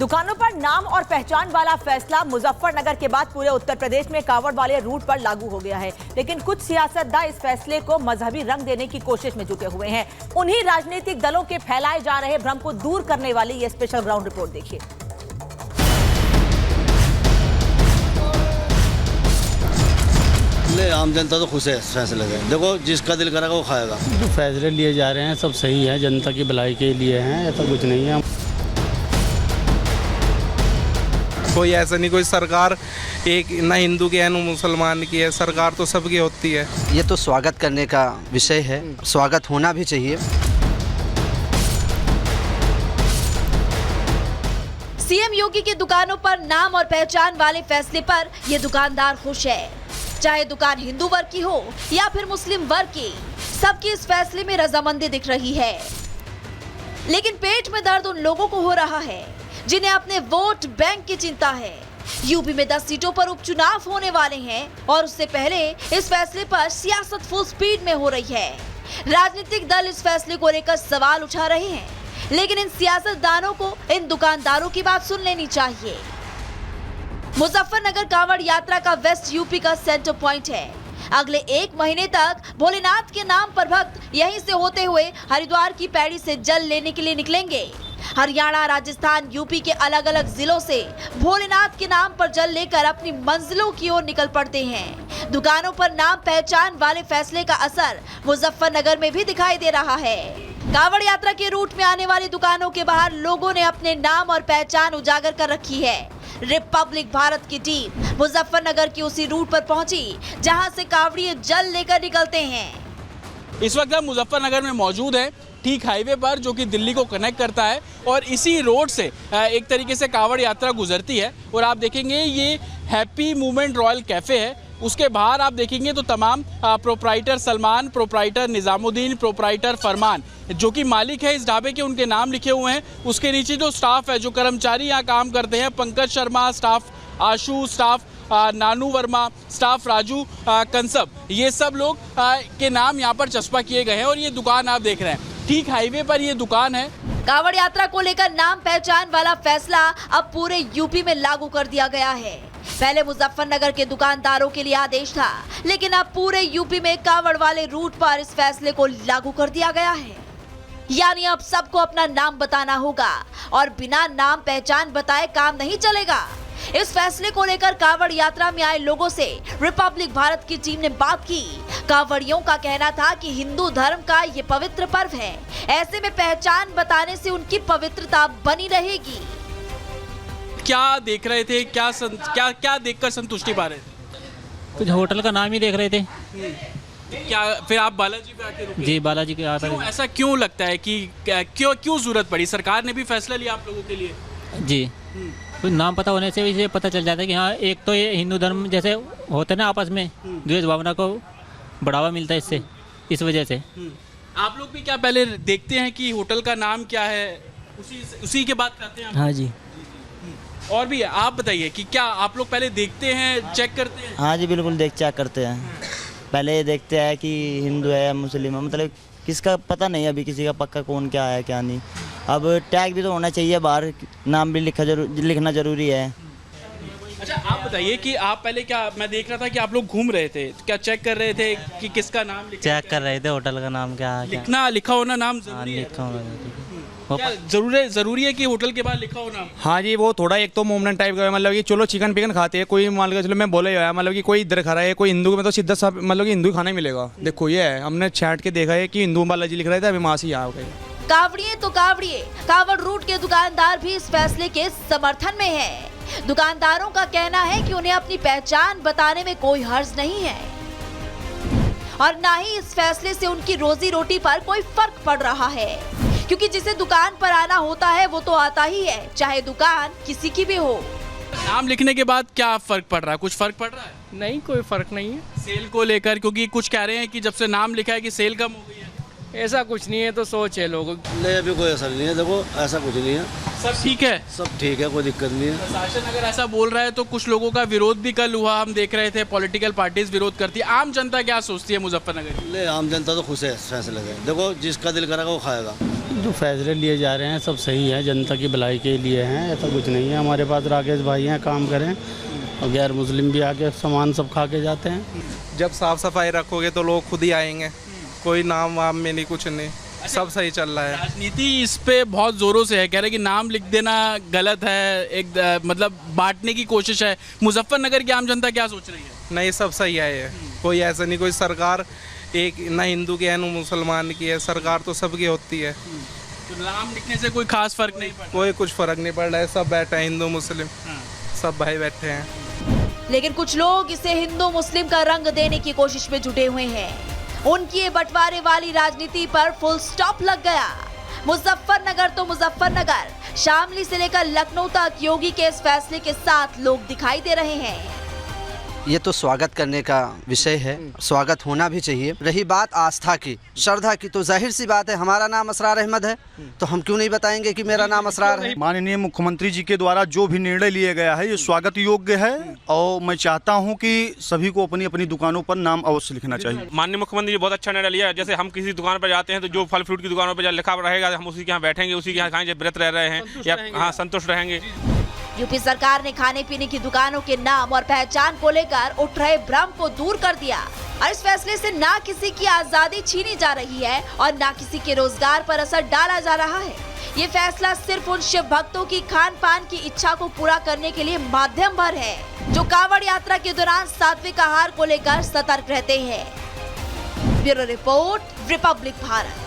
दुकानों पर नाम और पहचान वाला फैसला मुजफ्फरनगर के बाद पूरे उत्तर प्रदेश में कांवड़ वाले रूट पर लागू हो गया है, लेकिन कुछ सियासतदान इस फैसले को मजहबी रंग देने की कोशिश में जुटे हुए हैं। उन्हीं राजनीतिक दलों के फैलाए जा रहे भ्रम को दूर करने वाली ये स्पेशल ग्राउंड रिपोर्ट देखिए। आम जनता तो खुश है इस फैसले से। देखो, जिसका दिल करेगा वो खाएगा। जो फैसले लिए जा रहे हैं सब सही है, जनता की भलाई के लिए हैं, ऐसा कुछ नहीं है। कोई ऐसा नहीं, कोई सरकार एक ना हिंदू की है ना मुसलमान की है, सरकार तो सबकी होती है। ये तो स्वागत करने का विषय है, स्वागत होना भी चाहिए। सीएम योगी की दुकानों पर नाम और पहचान वाले फैसले पर ये दुकानदार खुश है। चाहे दुकान हिंदू वर्ग की हो या फिर मुस्लिम वर्ग की, सबकी इस फैसले में रजामंदी दिख रही है। लेकिन पेट में दर्द उन लोगों को हो रहा है जिन्हें अपने वोट बैंक की चिंता है। यूपी में 10 सीटों पर उपचुनाव होने वाले हैं और उससे पहले इस फैसले पर सियासत फुल स्पीड में हो रही है। राजनीतिक दल इस फैसले को लेकर सवाल उठा रहे हैं, लेकिन इन सियासतदानों को इन दुकानदारों की बात सुन लेनी चाहिए। मुजफ्फरनगर कांवड़ यात्रा का वेस्ट यूपी का सेंटर पॉइंट है। अगले 1 महीने तक भोलेनाथ के नाम पर भक्त यहीं से होते हुए हरिद्वार की पैड़ी से जल लेने के लिए निकलेंगे। हरियाणा, राजस्थान, यूपी के अलग अलग जिलों से भोलेनाथ के नाम पर जल लेकर अपनी मंजिलों की ओर निकल पड़ते हैं। दुकानों पर नाम पहचान वाले फैसले का असर मुजफ्फरनगर में भी दिखाई दे रहा है। कांवड़ यात्रा के रूट में आने वाली दुकानों के बाहर लोगों ने अपने नाम और पहचान उजागर कर रखी है। रिपब्लिक भारत की टीम मुजफ्फरनगर की उसी रूट पर पहुंची जहां से कांवड़िए जल लेकर निकलते हैं। इस वक्त हम मुजफ्फरनगर में मौजूद हैं, ठीक हाईवे पर जो कि दिल्ली को कनेक्ट करता है, और इसी रोड से एक तरीके से कांवड़ यात्रा गुजरती है। और आप देखेंगे ये हैप्पी मूवमेंट रॉयल कैफ़े है, उसके बाहर आप देखेंगे तो तमाम proprietor Salman, proprietor Nizamuddin, proprietor Farman जो कि मालिक है इस ढाबे के, उनके नाम लिखे हुए हैं। उसके नीचे जो स्टाफ है, जो कर्मचारी यहाँ काम करते हैं, पंकज शर्मा स्टाफ, आशु स्टाफ, नानू वर्मा स्टाफ, राजू कंसब, ये सब लोग के नाम यहाँ पर चस्पा किए गए हैं। और ये दुकान आप देख रहे हैं, ठीक हाईवे पर ये दुकान है। कांवड़ यात्रा को लेकर नाम पहचान वाला फैसला अब पूरे यूपी में लागू कर दिया गया है। पहले मुजफ्फरनगर के दुकानदारों के लिए आदेश था, लेकिन अब पूरे यूपी में कांवड़ वाले रूट पर इस फैसले को लागू कर दिया गया है। यानी अब सबको अपना नाम बताना होगा और बिना नाम पहचान बताए काम नहीं चलेगा। इस फैसले को लेकर कांवड़ यात्रा में आए लोगों से रिपब्लिक भारत की टीम ने बात की। कांवड़ियों का कहना था कि हिंदू धर्म का ये पवित्र पर्व है, ऐसे में पहचान बताने से उनकी पवित्रता बनी रहेगी। क्या देख रहे थे, क्या देखकर संतुष्टि पा रहे थे? कुछ होटल का नाम ही देख रहे थे। क्या फिर आप बालाजी पे आके रुके? जी, बालाजी के आकर। ऐसा क्यों लगता है कि क्यों जरूरत पड़ी? सरकार ने भी फैसला लिया आप लोगों के लिए। जी, कुछ नाम पता होने से इसे पता चल जाता है कि हाँ, एक तो ये हिंदू धर्म जैसे होते ना आपस में द्वेष भावना को बढ़ावा मिलता है इससे, इस वजह से। आप लोग भी क्या पहले देखते हैं कि होटल का नाम क्या है, उसी के बाद खाते हैं? हाँ जी। और भी आप बताइए कि क्या आप लोग पहले देखते हैं, चेक करते हैं? हाँ जी, बिल्कुल चेक करते हैं। पहले ये देखते हैं कि हिंदू है या मुस्लिम है, मतलब किसका पता नहीं अभी किसी का पक्का कौन क्या है क्या नहीं। अब टैग भी तो होना चाहिए, बाहर नाम भी लिखना जरूरी है। अच्छा, आप बताइए कि आप पहले क्या, मैं देख रहा था कि आप लोग घूम रहे थे, क्या चेक कर रहे थे कि किसका नाम चेक कर रहे थे होटल का नाम क्या है, लिखा होना नाम जरूरी है? लिखा होना क्या जरूरी है कि होटल के बाद लिखा होना? हाँ जी, वो थोड़ा एक तो मूवमेंट टाइप का है, मतलब कि चलो चिकन पिकन खाते हैं, कोई मान लो चलो मैं बोले हुआ है, मतलब कि कोई इधर खा रहा है, कोई हिंदू में तो सीधा सा मतलब कि हिंदू खाना ही मिलेगा। देखो ये है, हमने छाट के देखा है कि हिंदू बालाजी लिख रहे थे, अभी वहाँ से आ गए। कांवड़िए तो कांवड़िए, कांवड़ रूट के दुकानदार भी इस फैसले के समर्थन में है। दुकानदारों का कहना है कि उन्हें अपनी पहचान बताने में कोई हर्ज नहीं है और ना ही इस फैसले से उनकी रोजी रोटी पर कोई फर्क पड़ रहा है, क्योंकि जिसे दुकान पर आना होता है वो तो आता ही है, चाहे दुकान किसी की भी हो। नाम लिखने के बाद क्या फर्क पड़ रहा है? कुछ फर्क पड़ रहा है? नहीं, कोई फर्क नहीं है सेल को लेकर, क्योंकि कुछ कह रहे हैं कि जब से नाम लिखा है कि सेल कम हो गई है। ऐसा कुछ नहीं है, तो सोच है लोगों की। नहीं, अभी कोई असर नहीं है। देखो, ऐसा कुछ नहीं है, सब ठीक है, सब ठीक है, कोई दिक्कत नहीं है। प्रशासन अगर ऐसा बोल रहा है तो कुछ लोगों का विरोध भी कल हुआ, हम देख रहे थे, पॉलिटिकल पार्टीज विरोध करती है। आम जनता क्या सोचती है मुजफ्फरनगर की? आम जनता तो खुश है इस फैसले से। देखो, जिसका दिल करेगा वो खाएगा। जो फैसले लिए जा रहे हैं सब सही है, जनता की भलाई के लिए हैं, ऐसा कुछ नहीं है। हमारे पास राकेश भाई हैं, काम करें, और गैर मुस्लिम भी आके सामान सब खा के जाते हैं। जब साफ सफाई रखोगे तो लोग खुद ही आएंगे, कोई नाम वाम में नहीं, कुछ नहीं, सब सही चल रहा है। राजनीति इस पे बहुत जोरों से है, कह रहे कि नाम लिख देना गलत है, एक मतलब बांटने की कोशिश है। मुजफ्फरनगर की आम जनता क्या सोच रही है? नहीं, सब सही है, ये कोई ऐसा नहीं, कोई सरकार एक ना हिंदू की है ना मुसलमान की है, सरकार तो सबकी होती है। तो नाम लिखने से कोई खास फर्क नहीं पड़ता? कोई कुछ फर्क नहीं पड़ रहा है, सब बैठे हैं, हिंदू मुस्लिम सब भाई बैठे हैं। लेकिन कुछ लोग इसे हिंदू मुस्लिम का रंग देने की कोशिश में जुटे हुए हैं। उनकी ये बंटवारे वाली राजनीति पर फुल स्टॉप लग गया। मुजफ्फरनगर तो मुजफ्फरनगर, शामली से लेकर लखनऊ तक योगी के इस फैसले के साथ लोग दिखाई दे रहे हैं। ये तो स्वागत करने का विषय है, स्वागत होना भी चाहिए। रही बात आस्था की, श्रद्धा की, तो जाहिर सी बात है हमारा नाम असरार अहमद है, तो हम क्यों नहीं बताएंगे कि मेरा नाम असरार है। माननीय मुख्यमंत्री जी के द्वारा जो भी निर्णय लिया गया है ये स्वागत योग्य है, और मैं चाहता हूं कि सभी को अपनी अपनी दुकानों पर नाम अवश्य लिखना चाहिए। माननीय मुख्यमंत्री जी बहुत अच्छा निर्णय लिया है। जैसे हम किसी दुकान पर जाते हैं तो जो फल फ्रूट की दुकानों पर लिखा रहेगा हम उसी के यहाँ बैठेंगे, उसी के यहाँ खाएंगे, व्रत रह रहे हैं या हाँ संतुष्ट रहेंगे। यूपी सरकार ने खाने पीने की दुकानों के नाम और पहचान को लेकर उठ रहे भ्रम को दूर कर दिया, और इस फैसले से ना किसी की आजादी छीनी जा रही है और ना किसी के रोजगार पर असर डाला जा रहा है। ये फैसला सिर्फ उन शिव भक्तों की खान पान की इच्छा को पूरा करने के लिए माध्यम भर है, जो कांवड़ यात्रा के दौरान सात्विक आहार को लेकर सतर्क रहते हैं। Bureau report, Republic Bharat.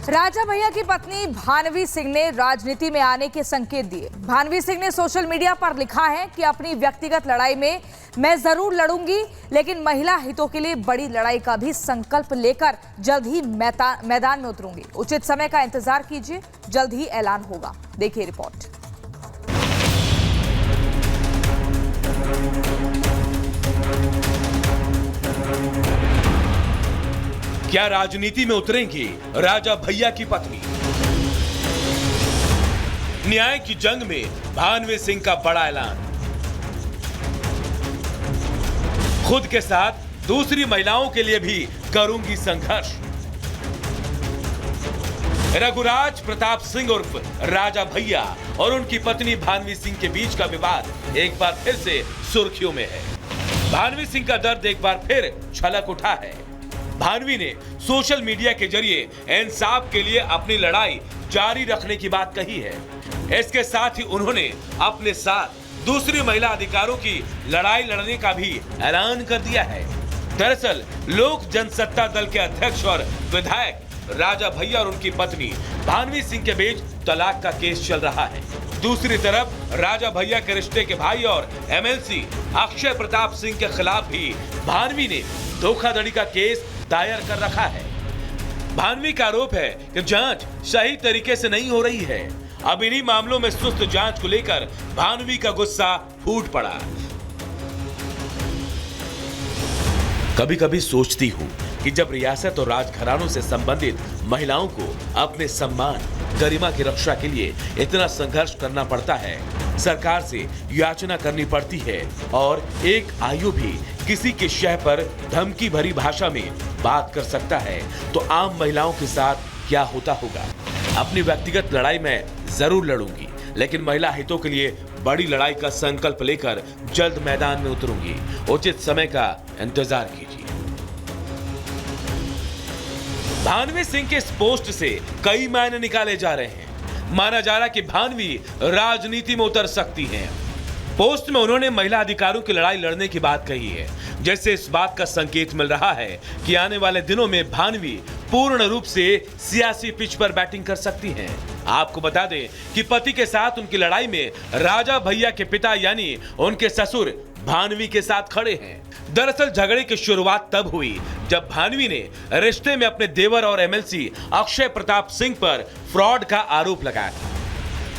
Raja Bhaiya की पत्नी भानवी सिंह ने राजनीति में आने के संकेत दिए। भानवी सिंह ने सोशल मीडिया पर लिखा है कि अपनी व्यक्तिगत लड़ाई में मैं जरूर लड़ूंगी, लेकिन महिला हितों के लिए बड़ी लड़ाई का भी संकल्प लेकर जल्द ही मैदान में उतरूंगी। उचित समय का इंतजार कीजिए, जल्द ही ऐलान होगा। देखिए रिपोर्ट। क्या राजनीति में उतरेंगी राजा भैया की पत्नी? न्याय की जंग में भानवी सिंह का बड़ा ऐलान। खुद के साथ दूसरी महिलाओं के लिए भी करूंगी संघर्ष। रघुराज प्रताप सिंह उर्फ राजा भैया और उनकी पत्नी भानवी सिंह के बीच का विवाद एक बार फिर से सुर्खियों में है। भानवी सिंह का दर्द एक बार फिर छलक उठा है। भानवी ने सोशल मीडिया के जरिए इंसाफ के लिए अपनी लड़ाई जारी रखने की बात कही है। इसके साथ ही उन्होंने अपने साथ दूसरी महिला अधिकारों की लड़ाई लड़ने का भी ऐलान कर दिया है। दरअसल लोक जनसत्ता दल के अध्यक्ष और विधायक राजा भैया और उनकी पत्नी भानवी सिंह के बीच तलाक का केस चल रहा है। दूसरी तरफ राजा भैया के रिश्ते के भाई और एमएलसी अक्षय प्रताप सिंह के खिलाफ भी भानवी ने धोखाधड़ी का केस दायर कर रखा है। भानवी का आरोप है कि जांच सही तरीके से नहीं हो रही है। अब इन्हीं मामलों में सुस्त जांच को लेकर भानवी का गुस्सा फूट पड़ा। कभी कभी सोचती हूँ कि जब रियासत और राजघरानों से संबंधित महिलाओं को अपने सम्मान, गरिमा की रक्षा के लिए इतना संघर्ष करना पड़ता है, सरकार से याचना करनी पड़ती है, और एक आयु भी किसी के शह पर धमकी भरी भाषा में बात कर सकता है, तो आम महिलाओं के साथ क्या होता होगा। अपनी व्यक्तिगत लड़ाई में जरूर लड़ूंगी, लेकिन महिला हितों के लिए बड़ी लड़ाई का संकल्प लेकर जल्द मैदान में उतरूंगी। उचित समय का इंतजार कीजिए। भानवी सिंह के इस पोस्ट से कई मायने निकाले जा रहे हैं। माना जा रहा कि भानवी राजनीति में उतर सकती हैं। पोस्ट में उन्होंने महिला अधिकारों की लड़ाई लड़ने की बात कही है, जिससे इस बात का संकेत मिल रहा है कि आने वाले दिनों में भानवी पूर्ण रूप से सियासी पिच पर बैटिंग कर सकती हैं। आपको बता दें कि पति के साथ उनकी लड़ाई में राजा भैया के पिता यानी उनके ससुर भानवी के साथ खड़े हैं। दरअसल झगड़े की शुरुआत तब हुई जब भानवी ने रिश्ते में अपने देवर और एमएलसी अक्षय प्रताप सिंह पर फ्रॉड का आरोप लगाया था।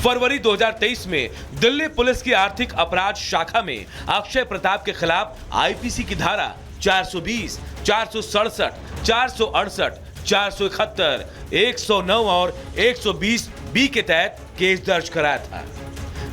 फरवरी 2023 में दिल्ली पुलिस की आर्थिक अपराध शाखा में अक्षय प्रताप के खिलाफ आईपीसी की धारा 420, 467, 468, 471, 109 और 120 बी के तहत केस दर्ज कराया था।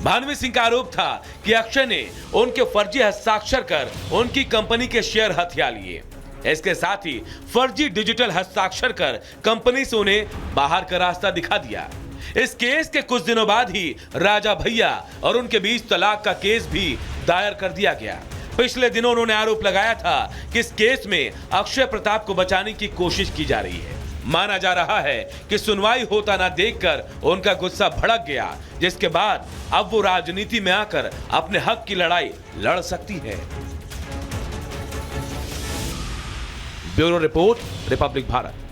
भानवी सिंह का आरोप था कि अक्षय ने उनके फर्जी हस्ताक्षर कर उनकी कंपनी के शेयर हथिया लिए। इसके साथ ही फर्जी डिजिटल हस्ताक्षर कर कंपनी से उन्हें बाहर का रास्ता दिखा दिया। इस केस के कुछ दिनों बाद ही राजा भैया और उनके बीच तलाक का केस भी दायर कर दिया गया। पिछले दिनों उन्होंने आरोप लगाया था कि इस केस में अक्षय प्रताप को बचाने की कोशिश की जा रही है। माना जा रहा है कि सुनवाई होता ना देखकर उनका गुस्सा भड़क गया, जिसके बाद अब वो राजनीति में आकर अपने हक की लड़ाई लड़ सकती है। Bureau report, Republic Bharat.